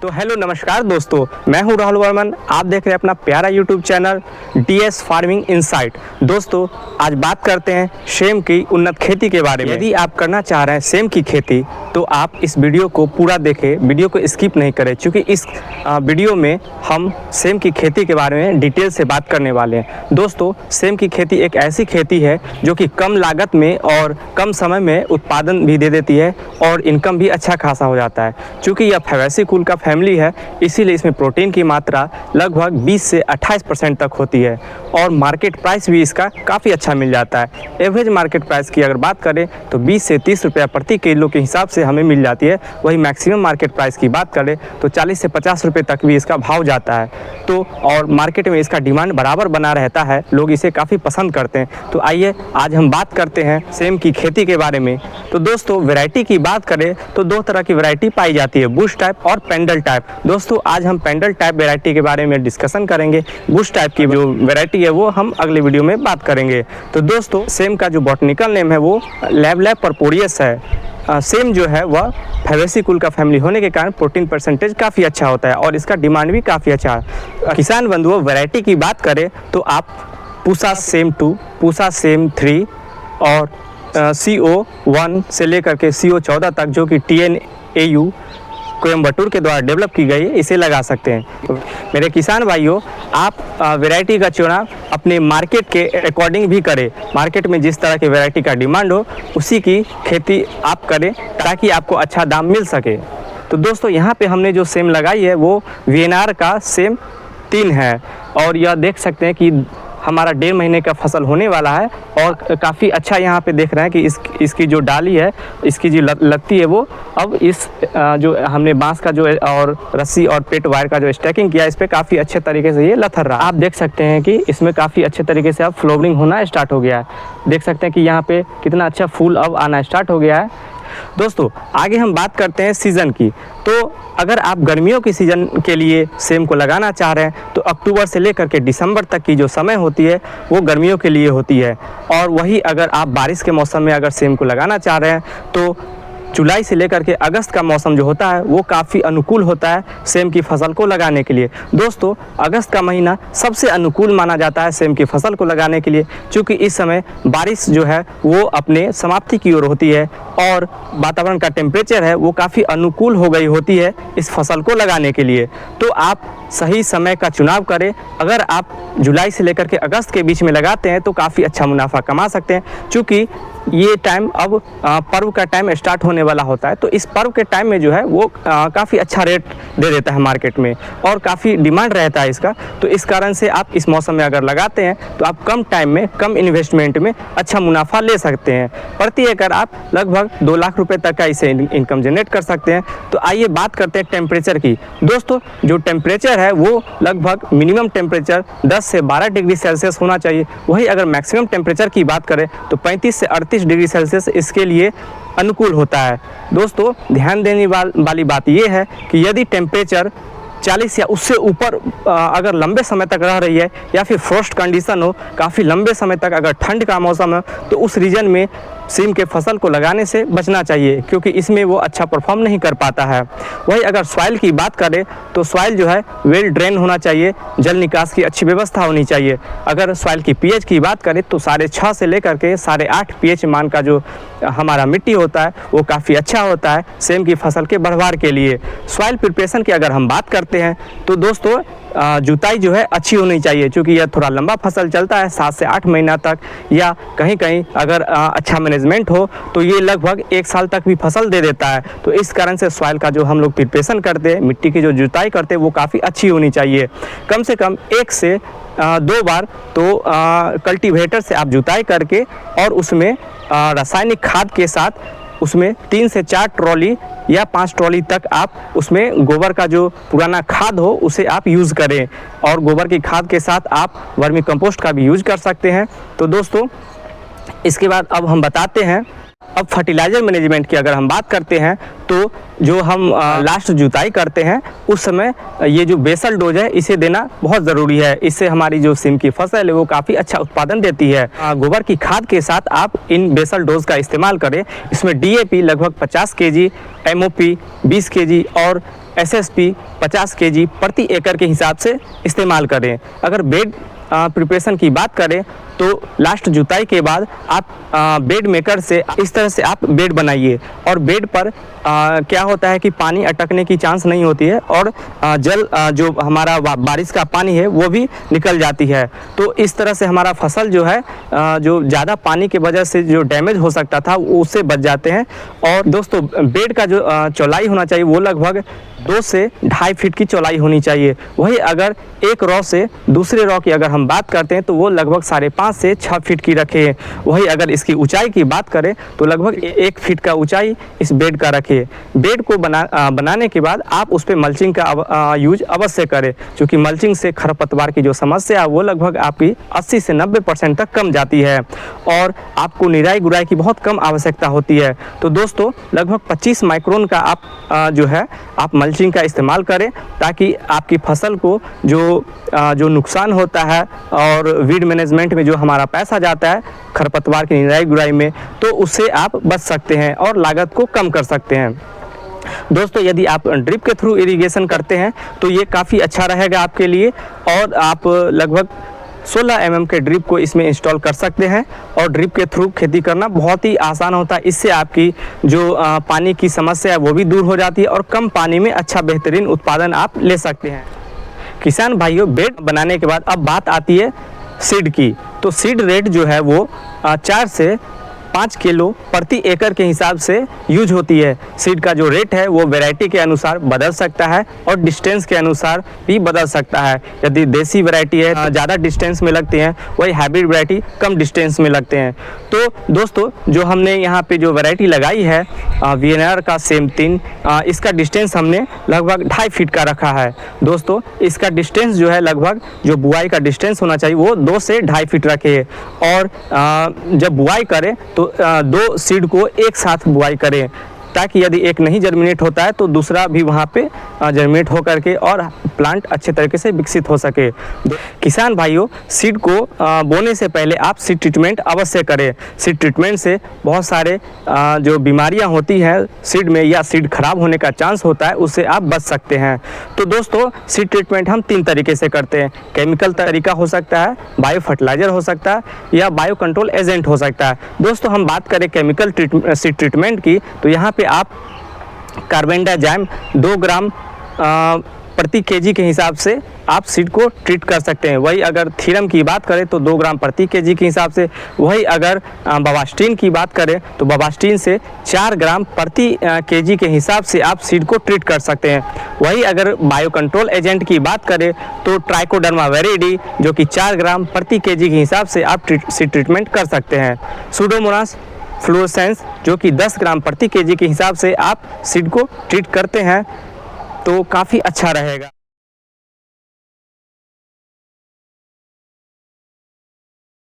तो हेलो नमस्कार दोस्तों, मैं हूं राहुल वर्मन। आप देख रहे हैं अपना प्यारा YouTube channel DS farming insight. दोस्तों आज बात करते हैं सेम की उन्नत खेती के बारे में। यदि आप करना चाह रहे हैं सेम की खेती तो आप इस वीडियो को पूरा देखें, वीडियो को स्किप नहीं करें, क्योंकि इस वीडियो में हम सेम की खेती के बारे में डिटेल से बात करने वाले हैं। दोस्तों सेम की खेती एक ऐसी खेती है जो कि कम लागत में और कम समय में उत्पादन भी दे देती है और इनकम भी अच्छा खासा हो जाता है। चूँकि यह फैबेसी कुल का फैमिली है, इसीलिए इसमें प्रोटीन की मात्रा लगभग 20 से 28% तक होती है और मार्केट प्राइस भी इसका काफ़ी अच्छा मिल जाता है। एवरेज मार्केट प्राइस की अगर बात करें तो 20 से 30 रुपये प्रति किलो के हिसाब से हमें मिल जाती है। वही मैक्सिमम मार्केट प्राइस की बात करें तो 40 से 50 रुपये तक भी इसका भाव जाता है। तो और मार्केट में इसका डिमांड बराबर बना रहता है, लोग इसे काफ़ी पसंद करते हैं। तो आइए आज हम बात करते हैं सेम की खेती के बारे में। तो दोस्तों वैरायटी की बात करें तो दो तरह की वैरायटी पाई जाती है, बुश टाइप और पेंडल टाइप। दोस्तों आज हम पेंडल टाइप वैरायटी के बारे में डिस्कशन करेंगे। बुश टाइप की जो वैरायटी है वो हम अगले वीडियो में बात करेंगे। तो दोस्तों सेम का जो बॉटनिकल नेम है वो लैब पर्पोरियस है। सेम जो है वह फैबेसी कुल का फैमिली होने के कारण प्रोटीन परसेंटेज काफ़ी अच्छा होता है और इसका डिमांड भी काफ़ी अच्छा है। किसान बंधुओं वैरायटी की बात करें तो आप पूसा सेम 2, पूसा सेम 3 और CO1 से लेकर के CO14 तक जो कि TNAU कोयम्बटूर के द्वारा डेवलप की गई है, इसे लगा सकते हैं। मेरे किसान भाइयों, आप वैरायटी का चुनाव अपने मार्केट के अकॉर्डिंग भी करें। मार्केट में जिस तरह की वैरायटी का डिमांड हो उसी की खेती आप करें ताकि आपको अच्छा दाम मिल सके। तो दोस्तों यहाँ पे हमने जो सेम लगाई है वो VNR का सेम 3 है और यह देख सकते हैं कि हमारा 1.5 महीने का फसल होने वाला है और काफ़ी अच्छा यहाँ पे देख रहे हैं कि इसकी जो डाली है, इसकी जो लत्ती है वो अब इस जो हमने बांस का जो और रस्सी और पेट वायर का जो स्टैकिंग किया, इस पर काफ़ी अच्छे तरीके से ये लथर रहा। आप देख सकते हैं कि इसमें काफ़ी अच्छे तरीके से अब फ्लावरिंग होना स्टार्ट हो गया है। देख सकते हैं कि यहाँ पे कितना अच्छा फूल अब आना स्टार्ट हो गया है। दोस्तों आगे हम बात करते हैं सीज़न की। तो अगर आप गर्मियों की सीज़न के लिए सेम को लगाना चाह रहे हैं तो अक्टूबर से लेकर के दिसंबर तक की जो समय होती है वो गर्मियों के लिए होती है। और वही अगर आप बारिश के मौसम में अगर सेम को लगाना चाह रहे हैं तो जुलाई से लेकर के अगस्त का मौसम जो होता है वो काफ़ी अनुकूल होता है सेम की फसल को लगाने के लिए। दोस्तों अगस्त का महीना सबसे अनुकूल माना जाता है सेम की फसल को लगाने के लिए, क्योंकि इस समय बारिश जो है वो अपने समाप्ति की ओर होती है और वातावरण का टेम्परेचर है वो काफ़ी अनुकूल हो गई होती है इस फसल को लगाने के लिए। तो आप सही समय का चुनाव करें। अगर आप जुलाई से लेकर के अगस्त के बीच में लगाते हैं तो काफ़ी अच्छा मुनाफा कमा सकते हैं, क्योंकि ये टाइम अब पर्व का टाइम स्टार्ट होने वाला होता है। तो इस पर्व के टाइम में जो है वो काफ़ी अच्छा रेट दे देता है मार्केट में और काफ़ी डिमांड रहता है इसका। तो इस कारण से आप इस मौसम में अगर लगाते हैं तो आप कम टाइम में कम इन्वेस्टमेंट में अच्छा मुनाफा ले सकते हैं। प्रति एकड़ आप लगभग 2 लाख रुपए तक का इसे इनकम जनरेट कर सकते हैं। तो आइए बात करते हैं टेम्परेचर की। दोस्तों जो टेम्परेचर है वो लगभग मिनिमम टेम्परेचर 10 से 12 डिग्री सेल्सियस होना चाहिए। वही अगर मैक्सिमम टेम्परेचर की बात करें तो 35 से 38 डिग्री सेल्सियस इसके लिए अनुकूल होता है। दोस्तों ध्यान देने वाली बात यह है कि यदि टेम्परेचर 40 या उससे ऊपर अगर लंबे समय तक रह रही है या फिर फ्रॉस्ट कंडीशन हो, काफ़ी लंबे समय तक अगर ठंड का मौसम है तो उस रीजन में सेम के फसल को लगाने से बचना चाहिए, क्योंकि इसमें वो अच्छा परफॉर्म नहीं कर पाता है। वही अगर सॉइल की बात करें तो सॉइल जो है वेल ड्रेन होना चाहिए, जल निकास की अच्छी व्यवस्था होनी चाहिए। अगर सॉइल की पीएच की बात करें तो 6.5 से लेकर के 8.5 पीएच मान का जो हमारा मिट्टी होता है वो काफ़ी अच्छा होता है सेम की फसल के बढ़वार के लिए। सॉइल प्रिपरेशन की अगर हम बात करते हैं तो दोस्तों जुताई जो है अच्छी होनी चाहिए, क्योंकि यह थोड़ा लंबा फसल चलता है 7 से 8 महीना तक, या कहीं कहीं अगर अच्छा मैनेजमेंट हो तो ये लगभग 1 साल तक भी फसल दे देता है। तो इस कारण से सॉइल का जो हम लोग प्रिपरेशन करते हैं, मिट्टी की जो जुताई करते हैं वो काफ़ी अच्छी होनी चाहिए। कम से कम 1 से 2 बार तो कल्टीवेटर से आप जुताई करके और उसमें रासायनिक खाद के साथ उसमें 3 से 4 ट्रॉली या 5 ट्रॉली तक आप उसमें गोबर का जो पुराना खाद हो उसे आप यूज़ करें, और गोबर की खाद के साथ आप वर्मी कंपोस्ट का भी यूज कर सकते हैं। तो दोस्तों इसके बाद अब हम बताते हैं अब फर्टिलाइज़र मैनेजमेंट की अगर हम बात करते हैं तो जो हम लास्ट जुताई करते हैं उस समय ये जो बेसल डोज है इसे देना बहुत ज़रूरी है। इससे हमारी जो सिम की फसल है वो काफ़ी अच्छा उत्पादन देती है। गोबर की खाद के साथ आप इन बेसल डोज का इस्तेमाल करें। इसमें DAP लगभग 50 kg, MOP 20 kg और SSP 50 kg प्रति एकड़ के हिसाब से इस्तेमाल करें। अगर बेड प्रिपरेशन की बात करें तो लास्ट जुताई के बाद आप बेड मेकर से इस तरह से आप बेड बनाइए और बेड पर क्या होता है कि पानी अटकने की चांस नहीं होती है और जल जो हमारा बारिश का पानी है वो भी निकल जाती है। तो इस तरह से हमारा फसल जो है जो ज़्यादा पानी की वजह से जो डैमेज हो सकता था उससे बच जाते हैं। और दोस्तों बेड का जो चौड़ाई होना चाहिए वो लगभग 2 से 2.5 फीट की चौड़ाई होनी चाहिए। वही अगर एक रॉ से दूसरे रॉ की अगर हम बात करते हैं तो वो लगभग 5.5 से 6 फीट की रखें। वही अगर इसकी ऊंचाई की बात करें तो लगभग 1 फीट का ऊंचाई इस बेड का रखिए। बेड को बनाने के बाद आप उस पर मल्चिंग का यूज अवश्य करें, क्योंकि मल्चिंग से खरपतवार की जो समस्या है वो लगभग आपकी 80 से 90% तक कम जाती है और आपको निराई गुड़ाई की बहुत कम आवश्यकता होती है। तो दोस्तों लगभग 25 माइक्रोन का आप जो है आप मल्चिंग का इस्तेमाल करें ताकि आपकी फसल को जो नुकसान होता है और वीड मैनेजमेंट में जो हमारा पैसा जाता है खरपतवार की निराई गुड़ाई में, तो उससे आप बच सकते हैं और लागत को कम कर सकते हैं। दोस्तों यदि आप ड्रिप के थ्रू इरिगेशन करते हैं तो ये काफ़ी अच्छा रहेगा आपके लिए और आप लगभग 16 mm के ड्रिप को इसमें इंस्टॉल कर सकते हैं और ड्रिप के थ्रू खेती करना बहुत ही आसान होता है। इससे आपकी जो पानी की समस्या है वो भी दूर हो जाती है और कम पानी में अच्छा बेहतरीन उत्पादन आप ले सकते हैं। किसान भाइयों बेड बनाने के बाद अब बात आती है सीड की। तो सीड रेट जो है वो 4 से 5 किलो प्रति एकड़ के हिसाब से यूज होती है। सीड का जो रेट है वो वैरायटी के अनुसार बदल सकता है और डिस्टेंस के अनुसार भी बदल सकता है। यदि देसी वैरायटी है ज़्यादा डिस्टेंस में लगते हैं, वही हाइब्रिड वैरायटी कम डिस्टेंस में लगते हैं। तो दोस्तों जो हमने यहाँ पे जो वैरायटी लगाई है VNR का सेम 3, इसका डिस्टेंस हमने लगभग 2.5 फीट का रखा है। दोस्तों इसका डिस्टेंस जो है लगभग जो बुआई का डिस्टेंस होना चाहिए वो 2 से 2.5 फीट रखे और जब बुआई करें तो 2 सीड को एक साथ बुआई करें ताकि यदि एक नहीं जर्मिनेट होता है तो दूसरा भी वहाँ पे जर्मिनेट हो करके और प्लांट अच्छे तरीके से विकसित हो सके। किसान भाइयों सीड को बोने से पहले आप सीड ट्रीटमेंट अवश्य करें। सीड ट्रीटमेंट से बहुत सारे जो बीमारियां होती हैं सीड में या सीड खराब होने का चांस होता है उससे आप बच सकते हैं। तो दोस्तों सीड ट्रीटमेंट हम 3 तरीके से करते हैं। केमिकल तरीका हो सकता है, बायो फर्टिलाइज़र हो सकता है या बायो कंट्रोल एजेंट हो सकता है। दोस्तों हम बात करें केमिकल सीड ट्रीटमेंट की तो यहाँ पे आप कार्बेंडाजिम 2 ग्राम प्रति केजी के हिसाब से आप सीड को ट्रीट कर सकते हैं। वही अगर थीरम की बात करें तो 2 ग्राम प्रति केजी के हिसाब से, वही अगर बवास्टीन की बात करें तो बवास्टीन से 4 ग्राम प्रति केजी के हिसाब से आप सीड को ट्रीट कर सकते हैं। वही अगर बायो कंट्रोल एजेंट की बात करें तो ट्राइकोडर्मा वेरिडी जो कि 4 ग्राम प्रति केजी के हिसाब से आप सीड ट्रीटमेंट कर सकते हैं। सूडोमोनास फ्लोरोसेंस जो कि 10 ग्राम प्रति केजी के हिसाब से आप सीड को ट्रीट करते हैं तो काफ़ी अच्छा रहेगा।